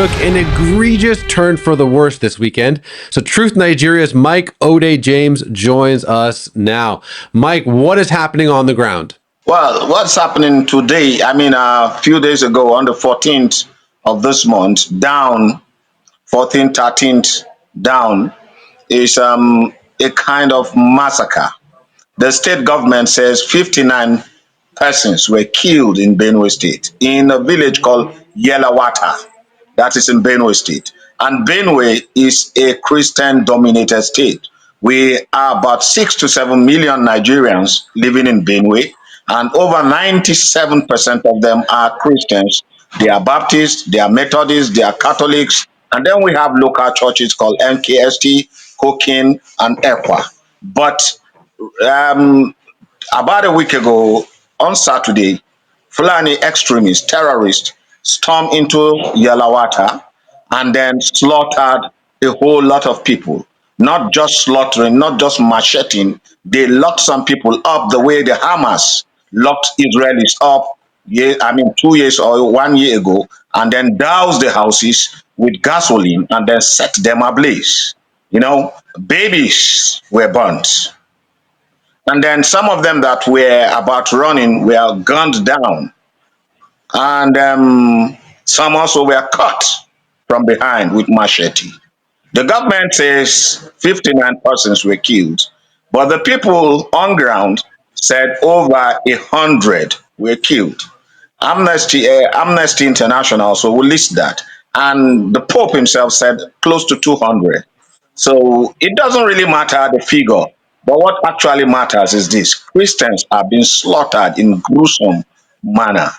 took an egregious turn for the worse this weekend. So Truth Nigeria's Mike Ode James joins us now. Mike, what is happening on the ground? Well, what's happening today, a few days ago on the 14th of this month, down, 14th, 13th, down, is a kind of massacre. The state government says 59 persons were killed in Benue State in a village called Yelawata, that is in Benue State. And Benue is a Christian-dominated state. We are about 6 to 7 million Nigerians living in Benue, and over 97% of them are Christians. They are Baptists, they are Methodists, they are Catholics, and then we have local churches called MKST, Kokin, and Ekpa. But about a week ago, on Saturday, Fulani extremists, terrorists, stormed into Yelawata and then slaughtered a whole lot of people. Not just slaughtering, not just macheting, they locked some people up the way the Hamas locked Israelis up 2 years or 1 year ago, and then doused the houses with gasoline and then set them ablaze. Babies were burnt. And then some of them that were about running were gunned down. And some also were cut from behind with machete. The government says 59 persons were killed, but the people on ground said over 100 were killed. Amnesty International so will list that. And the Pope himself said close to 200. So it doesn't really matter the figure. But what actually matters is this: Christians are being slaughtered in gruesome manner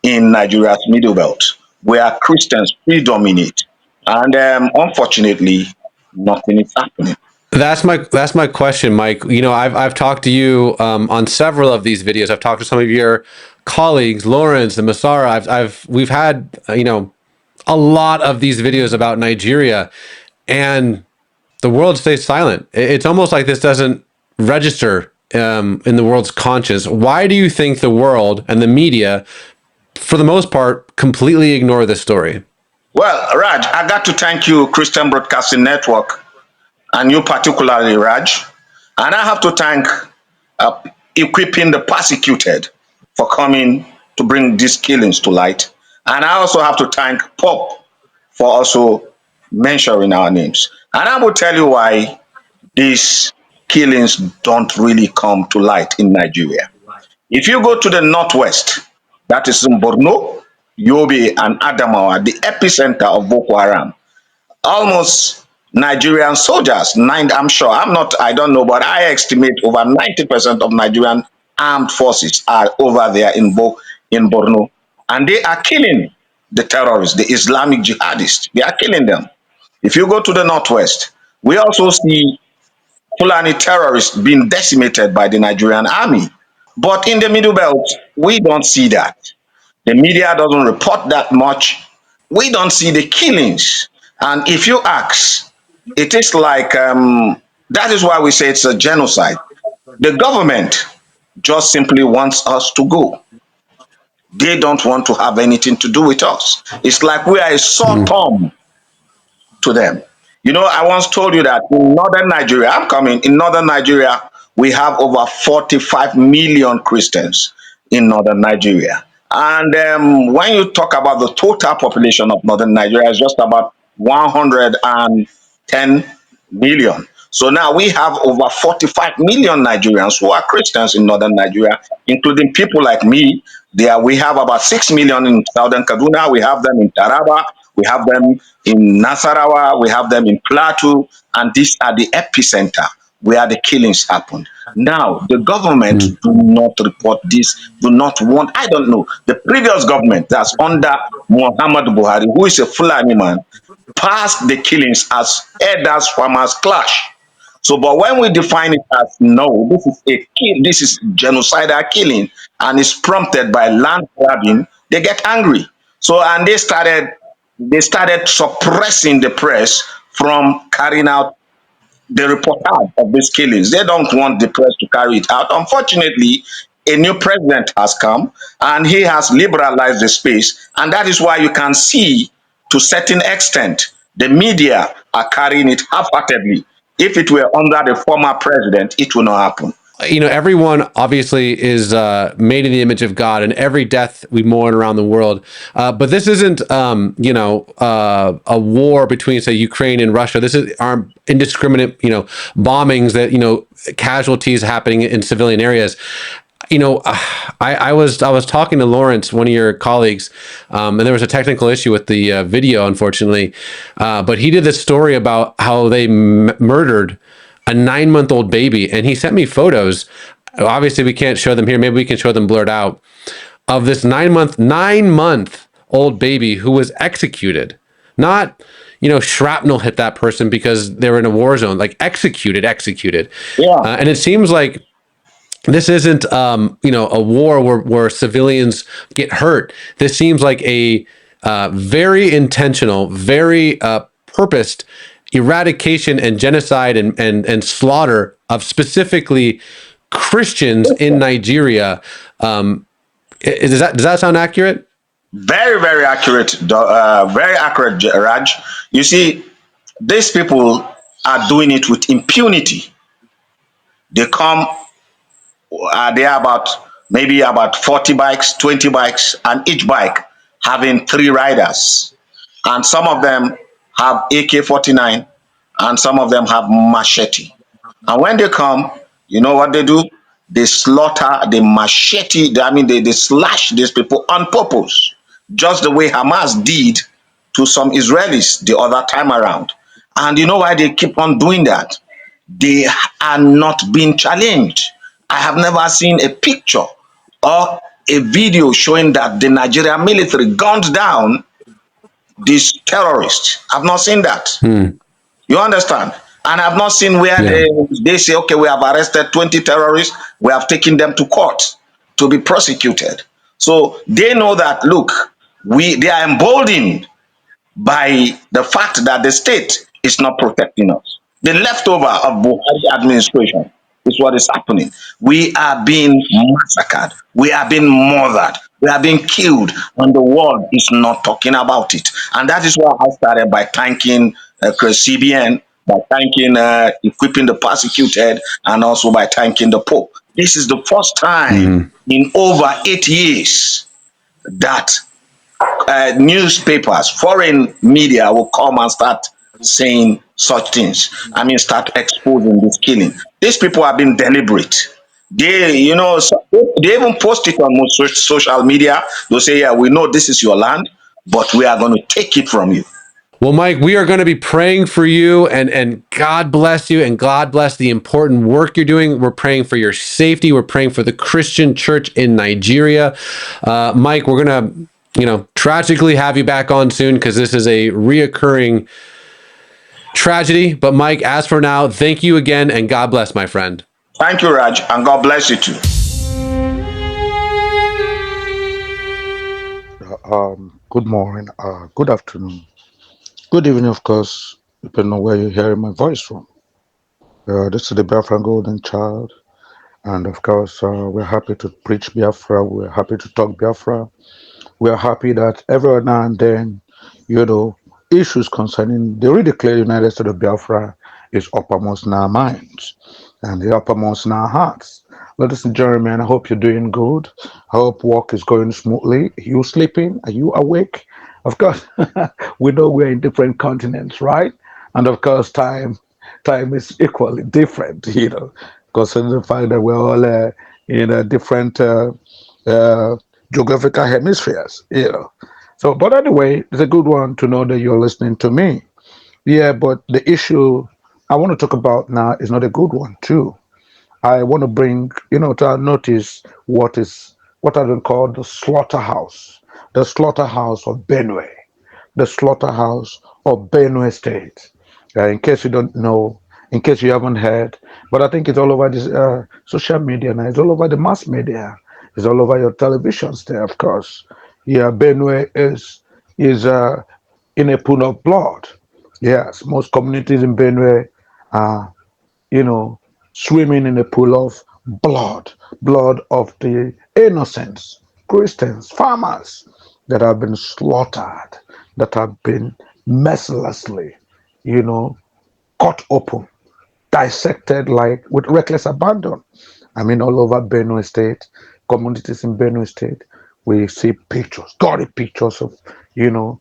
in Nigeria's Middle Belt, where Christians predominate. And unfortunately, nothing is happening. That's my question, Mike. I've talked to you on several of these videos. I've talked to some of your colleagues, Lawrence and Masara. We've had a lot of these videos about Nigeria, and the world stays silent. It's almost like this doesn't register in the world's conscience. Why do you think the world and the media, for the most part, completely ignore this story? Well, Raj, I got to thank you, Christian Broadcasting Network, and you particularly, Raj. And I have to thank Equipping the Persecuted for coming to bring these killings to light. And I also have to thank Pop for also mentioning our names. And I will tell you why these killings don't really come to light in Nigeria. If you go to the northwest, that is in Borno, Yobe, and Adamawa, the epicenter of Boko Haram, almost Nigerian soldiers, I don't know, but I estimate over 90% of Nigerian armed forces are over there in Borno, and they are killing the terrorists, the Islamic jihadists. They are killing them. If you go to the northwest, we also see Fulani terrorists being decimated by the Nigerian army. But in the Middle Belt, we don't see that. The media doesn't report that much. We don't see the killings. And if you ask, it is like, that is why we say it's a genocide. The government just simply wants us to go. They don't want to have anything to do with us. It's like we are a sore thumb to them. I once told you that in northern Nigeria, in northern Nigeria, we have over 45 million Christians in northern Nigeria. And when you talk about the total population of northern Nigeria, it's just about 110 million. So now we have over 45 million Nigerians who are Christians in northern Nigeria, including people like me. We have about 6 million in southern Kaduna. We have them in Taraba. We have them in Nasarawa. We have them in Plateau. And these are the epicenter where the killings happened. Now, the government do not report this, do not want, I don't know, the previous government that's under Muhammad Buhari, who is a Fulani man, passed the killings as herders farmers clash. So, but when we define it as no, this is genocidal killing and it's prompted by land grabbing, they get angry. So, and they started suppressing the press from carrying out the reportage of these killings. They don't want the press to carry it out. Unfortunately, a new president has come and he has liberalized the space, and that is why you can see to a certain extent, the media are carrying it half-heartedly. If it were under the former president, it will not happen. You know, everyone obviously is made in the image of God, and every death we mourn around the world. But this isn't, you know, a war between, say, Ukraine and Russia. This is indiscriminate, you know, bombings that, you know, casualties happening in civilian areas. You know, I was talking to Lawrence, one of your colleagues, and there was a technical issue with the video, unfortunately. But he did this story about how they murdered a 9-month-old baby, and he sent me photos. Obviously, we can't show them here. Maybe we can show them blurred out, of this 9-month-old baby who was executed. Not, you know, shrapnel hit that person because they were in a war zone. Like executed. Yeah. And it seems like this isn't, you know, a war where civilians get hurt. This seems like a very intentional, very purposed eradication and genocide and slaughter of specifically Christians in Nigeria. Does that sound accurate? Very, very accurate. Very accurate, Raj. You see, these people are doing it with impunity. They come, they are about maybe about 40 bikes, 20 bikes, and each bike having 3 riders. And some of them have AK-49, and some of them have machete. And when they come, you know what they do? They slaughter, they machete, they slash these people on purpose, just the way Hamas did to some Israelis the other time around. And you know why they keep on doing that? They are not being challenged. I have never seen a picture or a video showing that the Nigerian military gunned down these terrorists. I've not seen that. You understand? And I've not seen where they say, okay, we have arrested 20 terrorists, we have taken them to court to be prosecuted. So they know that, look, they are emboldened by the fact that the state is not protecting us. The leftover of Buhari administration is what is happening. We are being massacred. We are being murdered. We are being killed, and the world is not talking about it. And that is why I started by thanking CBN, by thanking equipping the persecuted, and also by thanking the Pope. This is the first time in over 8 years that newspapers, foreign media will come and start saying such things. Start exposing this killing. These people have been deliberate. They, you know, they even post it on most social media. They'll say, yeah, we know this is your land, but we are going to take it from you. Well, Mike, we are going to be praying for you, and God bless you, and God bless the important work you're doing. We're praying for your safety. We're praying for the Christian church in Nigeria. Mike, we're going to, you know, tragically have you back on soon because this is a reoccurring tragedy. But Mike, as for now, thank you again, and God bless, my friend. Thank you, Raj, and God bless you too. Good morning, good afternoon, good evening, of course, depending on where you're hearing my voice from. This is the Biafra Golden Child, and of course, we're happy to preach Biafra. We're happy to talk Biafra. We're happy that every now and then, you know, issues concerning the really clear United States of Biafra is uppermost in our minds and the uppermost in our hearts. Ladies and gentlemen, I hope you're doing good. I hope work is going smoothly. Are you sleeping? Are you awake? Of course, we know we're in different continents, right? And of course, time is equally different, you know, considering the fact that we're all in a different geographical hemispheres, you know. So, but anyway, it's a good one to know that you're listening to me. Yeah, but the issue I want to talk about now is not a good one, too. I want to bring, you know, to our notice what I don't call the slaughterhouse of BENUE, the slaughterhouse of BENUE State. In case you don't know, in case you haven't heard, but I think it's all over this social media now. It's all over the mass media. It's all over your televisions there, of course. Yeah, BENUE is in a pool of blood. Yes, most communities in BENUE are, you know, swimming in a pool of blood of the innocents, Christians, farmers that have been slaughtered. that have been mercilessly, you know, cut open, dissected like with reckless abandon. I mean, all over Benue State, communities in Benue State, we see pictures, gory pictures of, you know,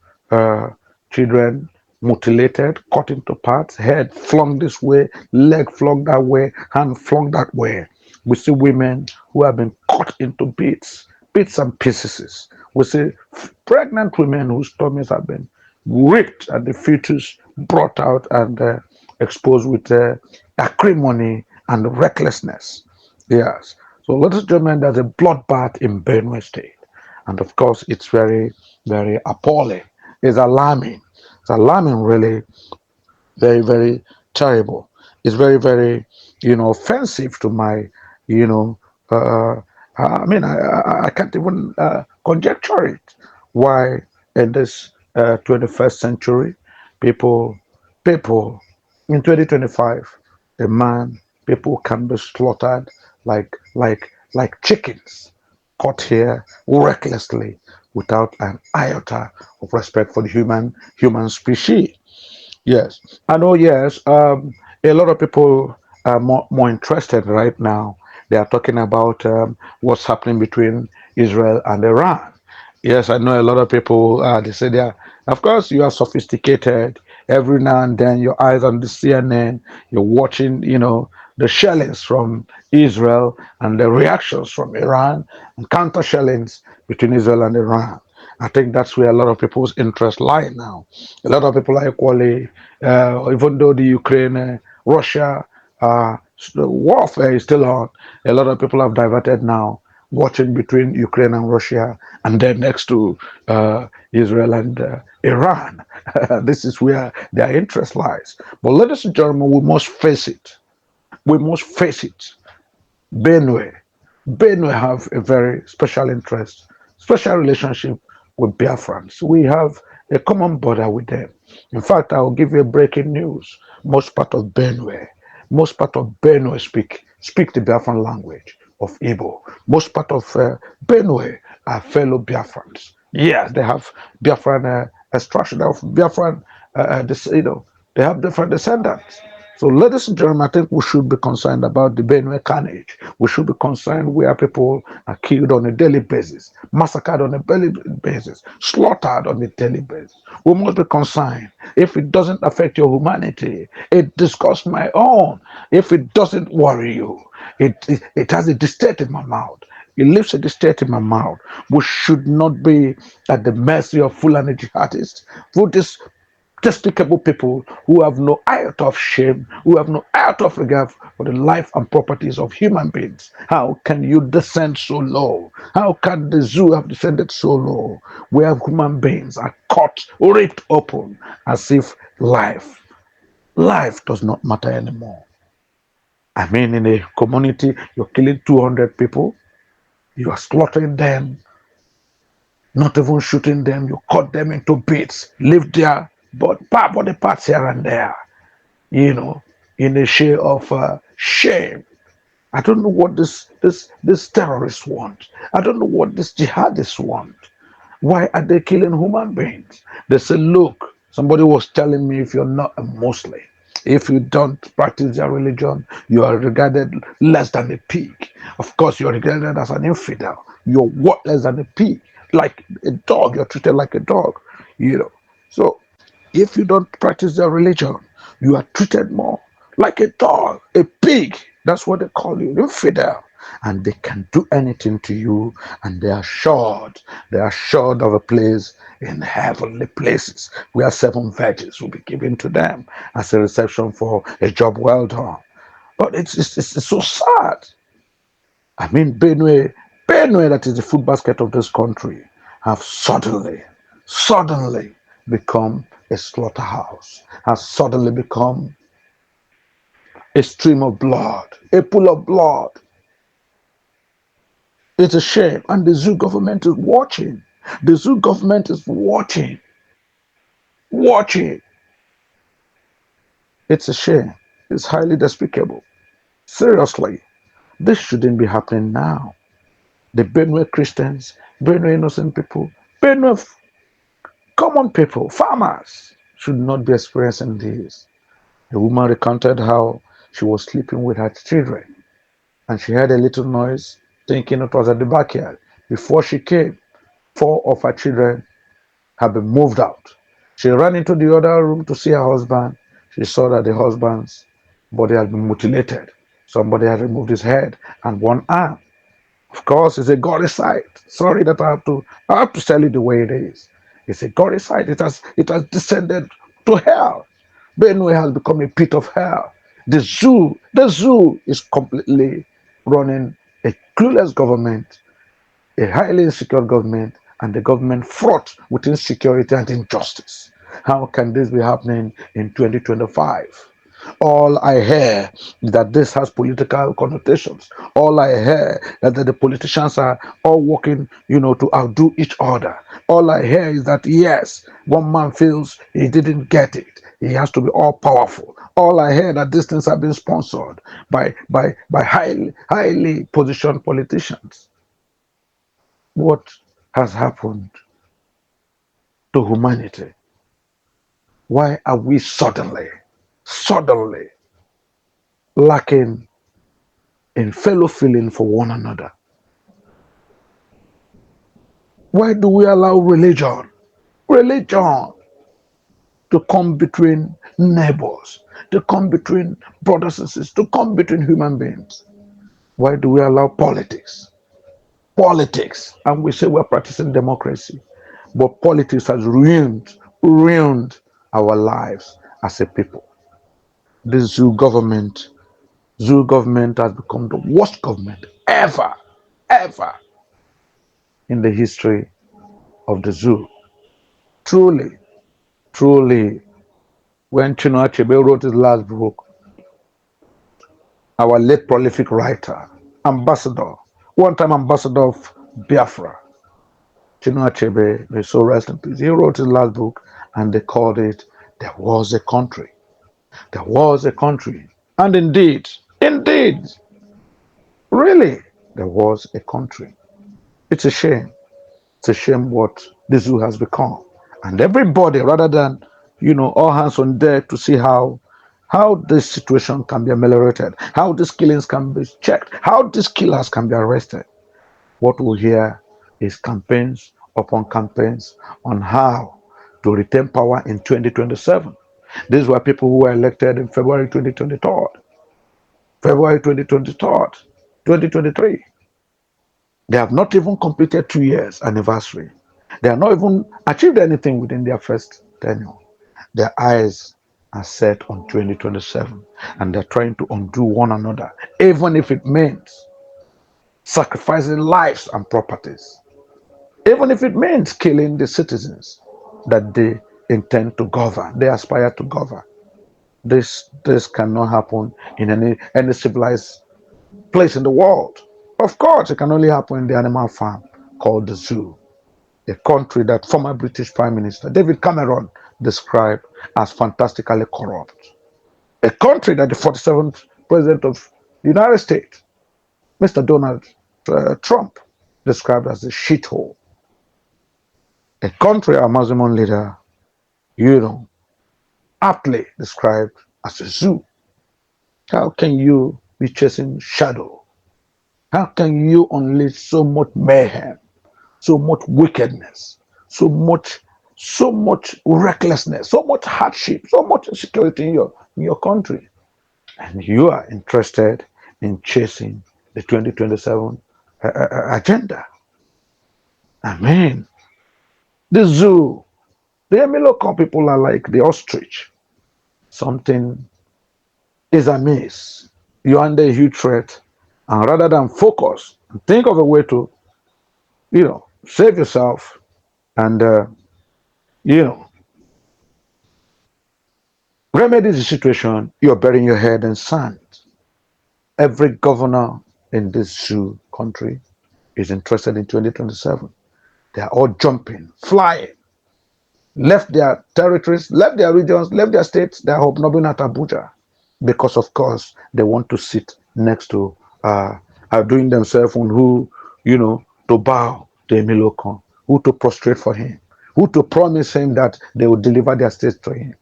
children mutilated, cut into parts, head flung this way, leg flung that way, hand flung that way. We see women who have been cut into bits and pieces. We see pregnant women whose tummies have been ripped and the fetus brought out and exposed with acrimony and recklessness. Yes. So, ladies and gentlemen, there's a bloodbath in Benue State. And of course, it's very, very appalling. It's alarming. It's alarming, really, very, very terrible. It's very, very, offensive to my, you know, I mean, I can't even conjecture it. Why in this 21st century, people, people in 2025, a man, people can be slaughtered like chickens, caught here recklessly without an iota of respect for the human species. Yes, I know. Yes, a lot of people are more interested right now. They are talking about what's happening between Israel and Iran. Yes, I know a lot of people. They say they are. Of course, you are sophisticated. Every now and then, your eyes on the CNN. You're watching, the shellings from Israel and the reactions from Iran and counter shellings between Israel and Iran. I think that's where a lot of people's interest lie now. A lot of people are equally, even though the Ukraine, Russia, the warfare is still on, a lot of people have diverted now, watching between Ukraine and Russia, and then next to Israel and Iran. This is where their interest lies. But ladies and gentlemen, we must face it. We must face it. Benue. Benue have a very special interest, special relationship with Biafrans. We have a common border with them. In fact, I will give you a breaking news. Most part of Benue speak the Biafran language of Igbo. Most part of Benue are fellow Biafrans. Yes, they have Biafran extraction, they have Biafran, they have different descendants. So, ladies and gentlemen, I think we should be concerned about the Benue carnage. We should be concerned where people are killed on a daily basis, massacred on a daily basis, slaughtered on a daily basis. We must be concerned. If it doesn't affect your humanity, it disgusts my own. If it doesn't worry you, it has a distaste in my mouth. It leaves a distaste in my mouth. We should not be at the mercy of Fulani jihadists. For this despicable people who have no iota of shame, who have no iota of regard for the life and properties of human beings. How can you descend so low? How can the zoo have descended so low, where human beings are cut, ripped open, as if life does not matter anymore? I mean, in a community, you're killing 200 people, you are slaughtering them, not even shooting them, you cut them into bits, leave their body parts here and there, in a shade of shame. I don't know what this terrorists want. I don't know what these jihadists want. Why are they killing human beings? They say, look, somebody was telling me, if you're not a Muslim, if you don't practice your religion, you are regarded less than a pig. Of course, you're regarded as an infidel. You're worthless than a pig. Like a dog, you're treated like a dog. So if you don't practice your religion, you are treated more like a dog, a pig. That's what they call you, infidel. And they can do anything to you, and they are assured of a place in heavenly places where 7 virgins will be given to them as a reception for a job well done. But it's so sad. I mean, Benue, that is the food basket of this country, have suddenly become a slaughterhouse, has suddenly become a stream of blood, a pool of blood. It's a shame. And the zoo government is watching. The zoo government is watching. It's a shame. It's highly despicable. Seriously, this shouldn't be happening now. The Benue Christians, Benue innocent people, Benue Common people, farmers, should not be experiencing this. The woman recounted how she was sleeping with her children and she heard a little noise, thinking it was at the backyard. Before she came, four of her children had been moved out. She ran into the other room to see her husband. She saw that the husband's body had been mutilated. Somebody had removed his head and one arm. Of course, it's a gory sight. Sorry that I have to tell you the way it is. It's a gory sight. It has descended to hell. BENUE has become a pit of hell. The zoo is completely running a clueless government, a highly insecure government, and the government fraught with insecurity and injustice. How can this be happening in 2025? All I hear is that this has political connotations. All I hear is that the politicians are all working, to outdo each other. All I hear is that yes, one man feels he didn't get it. He has to be all powerful. All I hear that these things have been sponsored by highly positioned politicians. What has happened to humanity? Why are we suddenly lacking in fellow feeling for one another? Why do we allow religion to come between neighbors, to come between brothers and sisters, to come between human beings? Why do we allow politics? And we say we're practicing democracy, but politics has ruined our lives as a people. This zoo government has become the worst government ever in the history of the zoo. Truly, when Chinua Achebe wrote his last book, our late prolific writer, one time ambassador of Biafra, Chinua Achebe, may so rest in peace, he wrote his last book and they called it There Was a Country. There was a country. And indeed, really, there was a country. It's a shame. It's a shame what the zoo has become. And everybody, rather than, all hands on deck to see how this situation can be ameliorated, how these killings can be checked, how these killers can be arrested. What we hear is campaigns upon campaigns on how to retain power in 2027. These were people who were elected in February 2023. They have not even completed 2 years anniversary. They have not even achieved anything within their first tenure. Their eyes are set on 2027 and they're trying to undo one another, even if it means sacrificing lives and properties, even if it means killing the citizens that they intend to govern, they aspire to govern. This cannot happen in any civilized place in the world. Of course, it can only happen in the animal farm called the zoo, a country that former British Prime Minister David Cameron described as fantastically corrupt, a country that the 47th President of the United States, Mr. Donald Trump, described as a shithole, a country our Muslim leader, aptly described as a zoo. How can you be chasing shadow? How can you unleash so much mayhem, so much wickedness, so much recklessness, so much hardship, so much insecurity in your country? And you are interested in chasing the 2027 agenda. I mean, the zoo, the Emiloko people are like the ostrich. Something is amiss. You're under a huge threat, and rather than focus and think of a way to, save yourself and, remedy the situation, you're burying your head in sand. Every governor in this zoo country is interested in 2027. They are all jumping, flying, left their territories, left their regions, left their states. They are hobnobbing at Abuja because, of course, they want to sit next to, doing themselves on who, to bow to Emilokon, who to prostrate for him, who to promise him that they would deliver their states to him.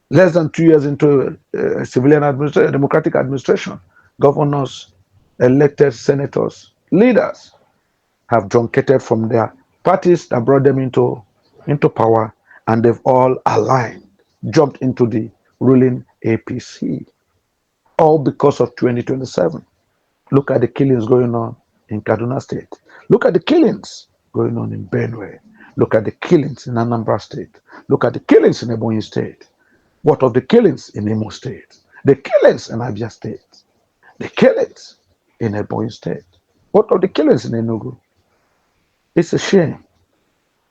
Less than 2 years into civilian administration, democratic administration, governors, elected senators, leaders have truncated from their parties that brought them into power, and they've all aligned, jumped into the ruling APC, all because of 2027. Look at the killings going on in Kaduna State. Look at the killings going on in BENUE. Look at the killings in Anambra State. Look at the killings in Ebonyi State. What of the killings in Imo State? The killings in Abia State? The killings in Ebonyi State? What of the killings in Enugu? It's a shame.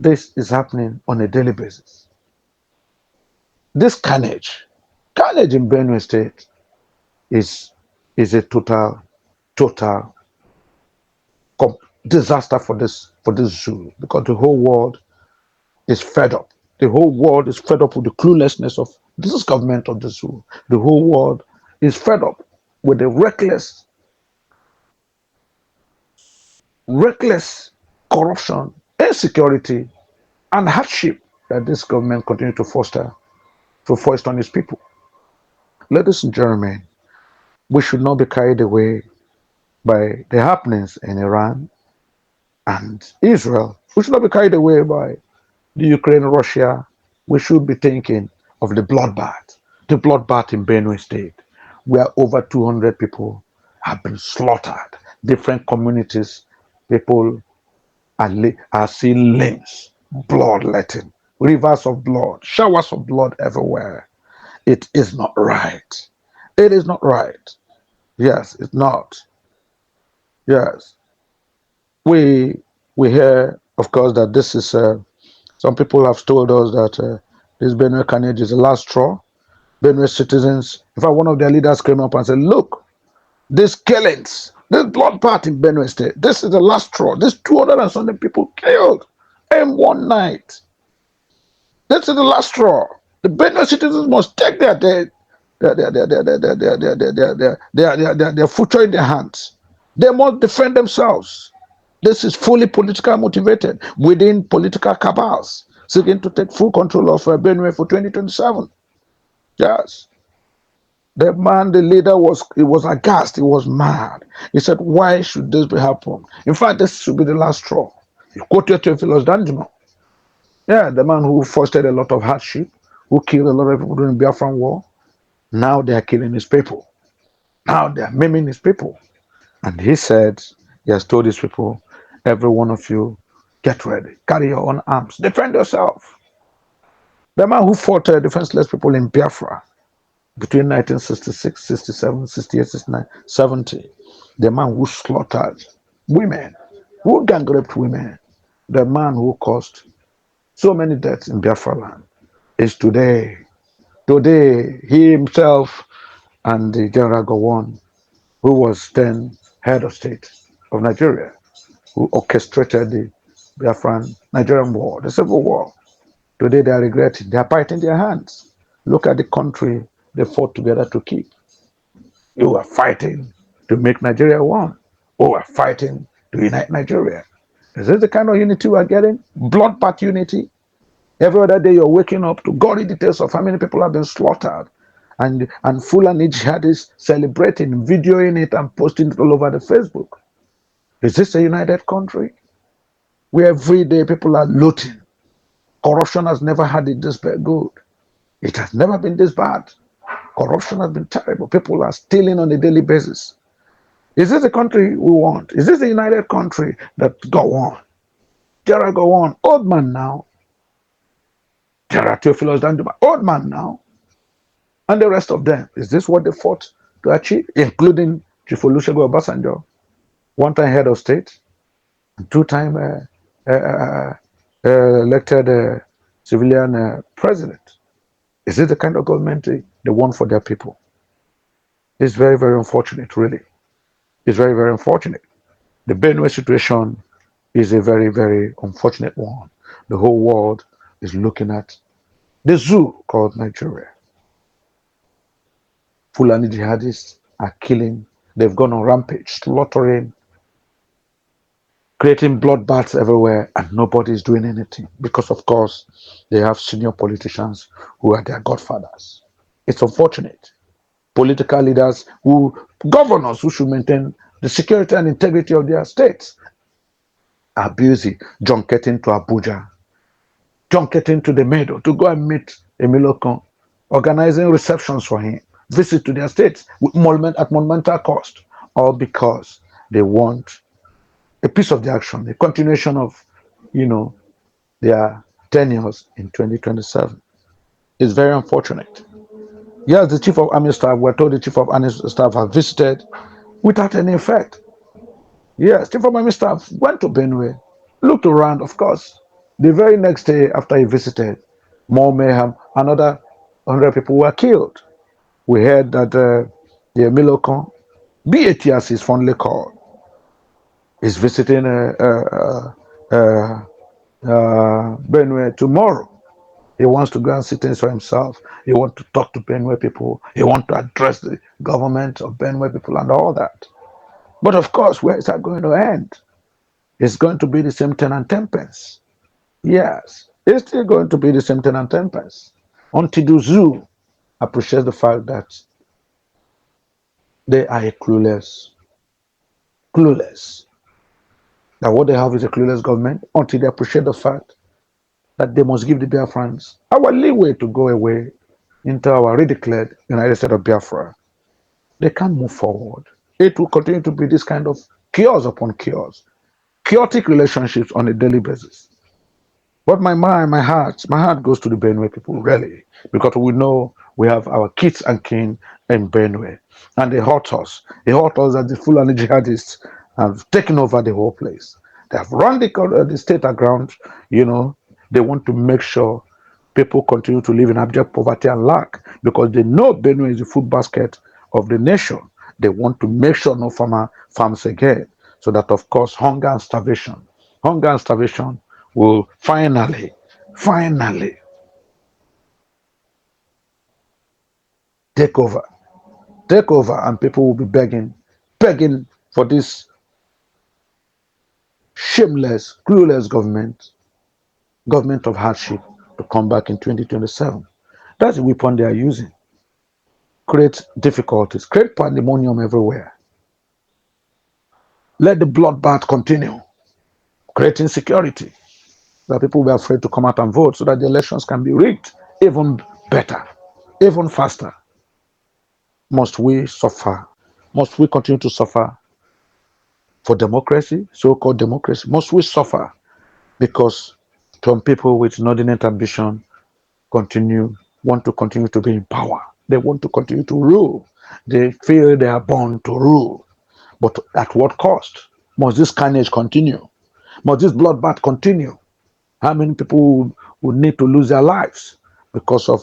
This is happening on a daily basis. This carnage in Benue State is a total disaster for this zoo, because the whole world is fed up. The whole world is fed up with the cluelessness of this government of the zoo. The whole world is fed up with the reckless corruption, insecurity, and hardship that this government continues to foist on its people. Ladies and gentlemen, we should not be carried away by the happenings in Iran and Israel. We should not be carried away by the Ukraine, Russia. We should be thinking of the bloodbath in Benue State, where over 200 people have been slaughtered. Different communities, people are seeing limbs, bloodletting, rivers of blood, showers of blood everywhere. It is not right. It is not right. Yes, it's not. Yes. We hear, of course, that this is, some people have told us that this Benue carnage is the last straw. Benue citizens, in fact, one of their leaders came up and said, look, these killings, this bloodbath in Benue State, this is the last straw. This 200 and something people killed in one night. This is the last straw. The Benue citizens must take their future in their hands. They must defend themselves. This is fully political motivated within political cabals seeking to take full control of Benue for 2027. Yes. The man, the leader, was aghast. He was mad. He said, why should this be happening? In fact, this should be the last straw. He quoted Theophilus Danjuma. Yeah, the man who fostered a lot of hardship, who killed a lot of people during the Biafran war. Now they are killing his people. Now they are maiming his people. And he said, he has told his people, every one of you, get ready. Carry your own arms. Defend yourself. The man who fought defenseless people in Biafra between 1966, 67, 68, 69, 70. The man who slaughtered women, who gang raped women, the man who caused so many deaths in Biafra land is today, he himself and the General Gowon, who was then head of state of Nigeria, who orchestrated the Biafran Nigerian war, the civil war. Today they are regretting, they are biting their hands. Look at the country they fought together to keep. You are fighting to make Nigeria one. Oh, we're fighting to unite Nigeria. Is this the kind of unity we are getting? Bloodbath unity. Every other day you're waking up to gory details of how many people have been slaughtered. And Fulani jihadists celebrating, videoing it and posting it all over the Facebook. Is this a united country? Where every day people are looting. Corruption has never had it this good. It has never been this bad. Corruption has been terrible. People are stealing on a daily basis. Is this the country we want? Is this the united country that go on? Gerald go on, old man now. Gerald Theophilus Danjuma, old man now. And the rest of them. Is this what they fought to achieve? Including Chief Olusegun Obasanjo, one-time head of state, and two-time elected civilian president. Is it the kind of government they want for their people? It's very, very unfortunate, really. It's very, very unfortunate. The Benue situation is a very, very unfortunate one. The whole world is looking at the zoo called Nigeria. Fulani jihadists are killing. They've gone on rampage, slaughtering creating bloodbaths everywhere, and nobody is doing anything because, of course, they have senior politicians who are their godfathers. It's unfortunate. Political leaders governors who should maintain the security and integrity of their states are busy junketing to Abuja, junketing to the Meadow to go and meet Emilokon, organizing receptions for him, visit to their states at monumental cost, all because they want a piece of the action, a continuation of, their tenures in 2027. It's very unfortunate. Yes, the chief of army staff, we're told the chief of army staff have visited without any effect. Yes, chief of army staff went to BENUE, looked around, of course. The very next day after he visited, more mayhem, another 100 people were killed. We heard that the Milocon, BAT as is fondly called, is visiting BENUE tomorrow. He wants to go and sit in for himself. He wants to talk to BENUE people. He wants to address the government of BENUE people and all that. But of course, where is that going to end? It's going to be the same 10 and 10 pence. Yes, it's still going to be the same 10 and 10 pence. Until the zoo appreciates the fact that they are clueless. That what they have is a clueless government, until they appreciate the fact that they must give the Biafrans our leeway to go away into our redeclared United States of Biafra. They can't move forward. It will continue to be this kind of chaos upon chaos, chaotic relationships on a daily basis. But my heart goes to the BENUE people, really, because we know we have our kids and kin in BENUE, and they hurt us. They hurt us that the Fulani jihadists have taken over the whole place. They have run the state aground, They want to make sure people continue to live in abject poverty and lack because they know BENUE is the food basket of the nation. They want to make sure no farmer farms again, so that, of course, hunger and starvation will finally take over, and people will be begging for this shameless, clueless government of hardship to come back in 2027. That's the weapon they are using. Create difficulties, create pandemonium everywhere. Let the bloodbath continue, create insecurity, that people will be afraid to come out and vote so that the elections can be rigged even better, even faster. Must we suffer? Must we continue to suffer for democracy, so-called democracy? Must we suffer because some people with inordinate ambition want to continue to be in power? They want to continue to rule. They feel they are born to rule. But at what cost? Must this carnage continue? Must this bloodbath continue? How many people would need to lose their lives because of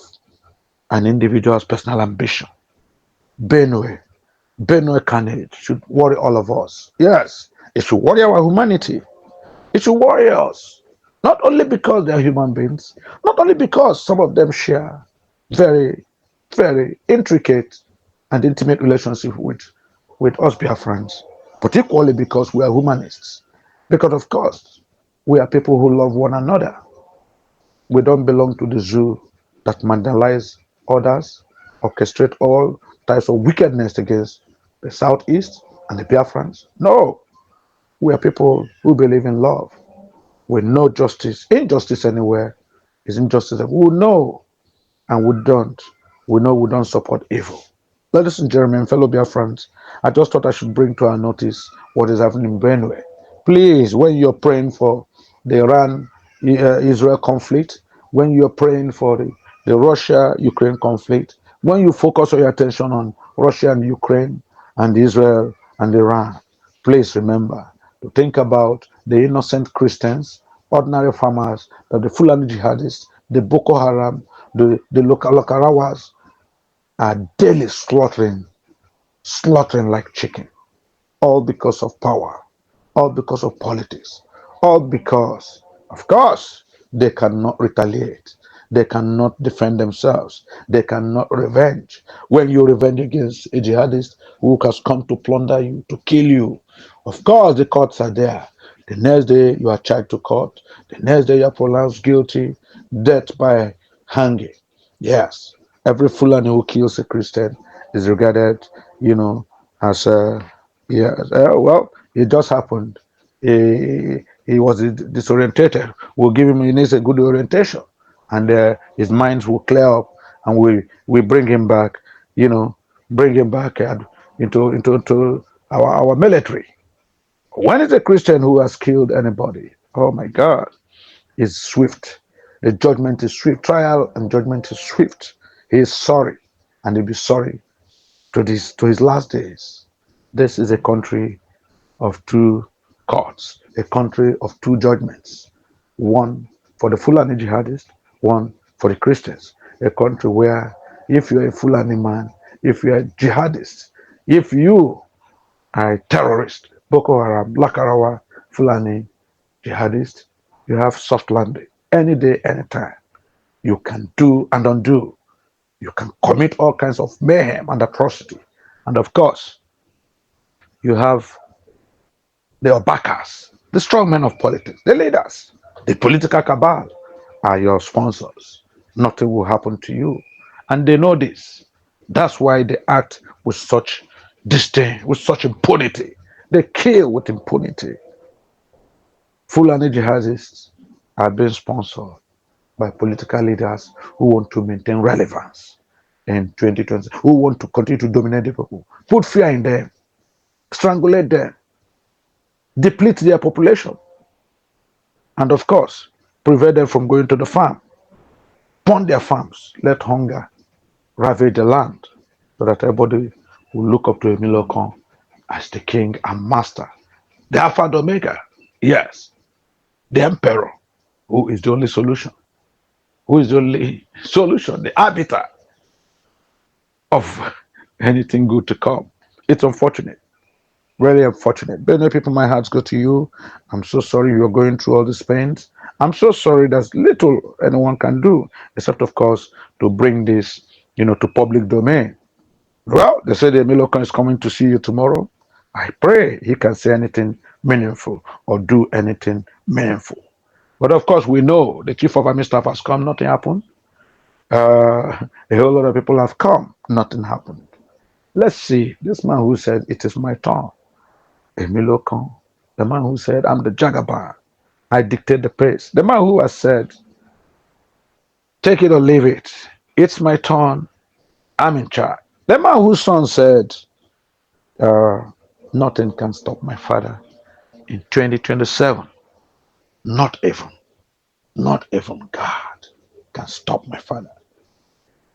an individual's personal ambition? BENUE carnage should worry all of us. Yes, it should worry our humanity. It should worry us. Not only because they are human beings, not only because some of them share very, very intricate and intimate relationship with us Biafrans, but equally because we are humanists. Because, of course, we are people who love one another. We don't belong to the zoo that marginalize others, orchestrate all types of wickedness against the Southeast and the Biafrans. No, we are people who believe in love. We know justice. Injustice anywhere is injustice. We know and we don't. We know we don't support evil. Ladies and gentlemen, fellow Biafrans, I just thought I should bring to our notice what is happening in BENUE. Please, when you're praying for the Iran-Israel conflict, when you're praying for the Russia-Ukraine conflict, when you focus all your attention on Russia and Ukraine and Israel and Iran, please remember to think about the innocent Christians, ordinary farmers, that the Fulani jihadists, the Boko Haram, the Lokarawas are daily slaughtering like chicken, all because of power, all because of politics, all because, of course, they cannot retaliate. They cannot defend themselves. They cannot revenge. When you revenge against a jihadist who has come to plunder you, to kill you, of course the courts are there The next day, you are charged to court. The next day, you are pronounced guilty, death by hanging. Yes, every Fulani who kills a Christian is regarded, as a, yeah, well, it just happened. He was disorientated. We'll give him, he needs a good orientation, and his minds will clear up, and we bring him back, bring him back into our military. When it's a Christian who has killed anybody, oh my God, it's swift. The judgment is swift. Trial and judgment is swift. He is sorry, and he'll be sorry to his last days. This is a country of two courts, a country of two judgments. One for the Fulani jihadists, one for the Christians. A country where if you're a Fulani man, if you're a jihadist, if you are a terrorist, Boko Haram, Black Arawa, Fulani, jihadist, you have soft landing. Any day, anytime. You can do and undo. You can commit all kinds of mayhem and atrocity. And of course, you have the Obakas, the strong men of politics, the leaders, the political cabal are your sponsors. Nothing will happen to you. And they know this. That's why they act with such disdain, with such impunity. They kill with impunity. Fulani jihadists are being sponsored by political leaders who want to maintain relevance in 2020, who want to continue to dominate the people, put fear in them, strangulate them, deplete their population, and of course, prevent them from going to the farm, burn their farms, let hunger ravage the land, so that everybody will look up to Emilio Khan as the king and master, the Alpha and Omega, yes, the emperor, who is the only solution, the arbiter of anything good to come. It's unfortunate. Really unfortunate. BENUE people, my hearts go to you. I'm so sorry you're going through all these pains. I'm so sorry there's little anyone can do, except, of course, to bring this, to public domain. Well, they say the Emilio Khan is coming to see you tomorrow. I pray he can say anything meaningful or do anything meaningful. But of course, we know the chief of army staff has come, nothing happened. A whole lot of people have come, nothing happened. Let's see, this man who said, it is my turn, Emilio Khan, the man who said, I'm the Jagaban, I dictate the pace. The man who has said, take it or leave it, it's my turn, I'm in charge. The man whose son said, nothing can stop my father in 2027. Not even God can stop my father.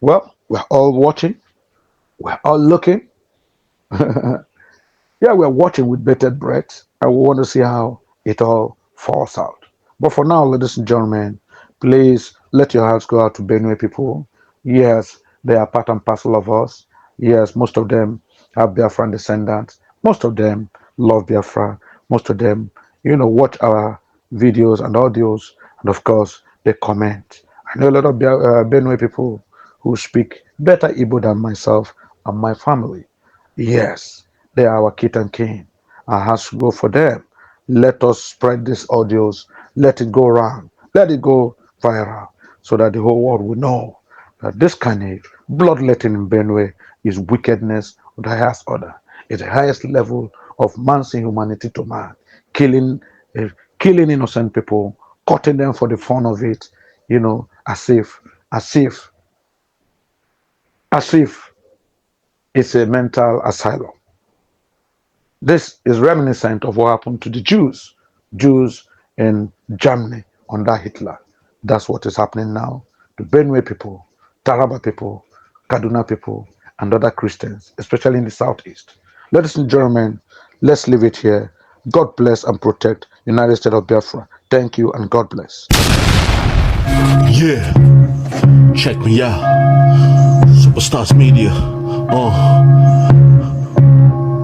Well, we're all watching, we're all looking. Yeah, we're watching with bated breath, and we want to see how it all falls out. But for now, ladies and gentlemen, please let your hearts go out to BENUE people. Yes, they are part and parcel of us. Yes, most of them have Biafran descendants. Most of them love Biafra. Most of them, watch our videos and audios, and of course, they comment. I know a lot of BENUE people who speak better Igbo than myself and my family. Yes, they are our kith and kin. Our hearts go for them. Let us spread these audios. Let it go around. Let it go viral, so that the whole world will know that this carnage, bloodletting in BENUE, is wickedness of the highest order. It's the highest level of man's inhumanity to man. Killing innocent people, cutting them for the fun of it, as if it's a mental asylum. This is reminiscent of what happened to the Jews in Germany under Hitler. That's what is happening now to BENUE people, Taraba people, Kaduna people, and other Christians, especially in the southeast. Ladies and gentlemen, let's leave it here. God bless and protect United States of Biafra. Thank you and God bless. Yeah, check me out. Superstars Media.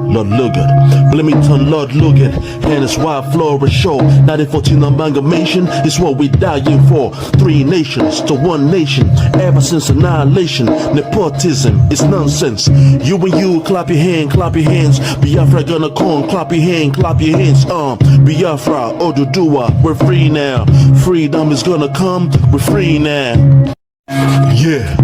Lord Logan, Bloomington, Lord Logan, and it's wild flora show. 1914 amalgamation is what we dying for. 3 nations to 1 nation, ever since annihilation. Nepotism is nonsense. You and you, clap your hands. Biafra gonna come, clap your hands. Biafra, Oduduwa, we're free now. Freedom is gonna come, we're free now. Yeah.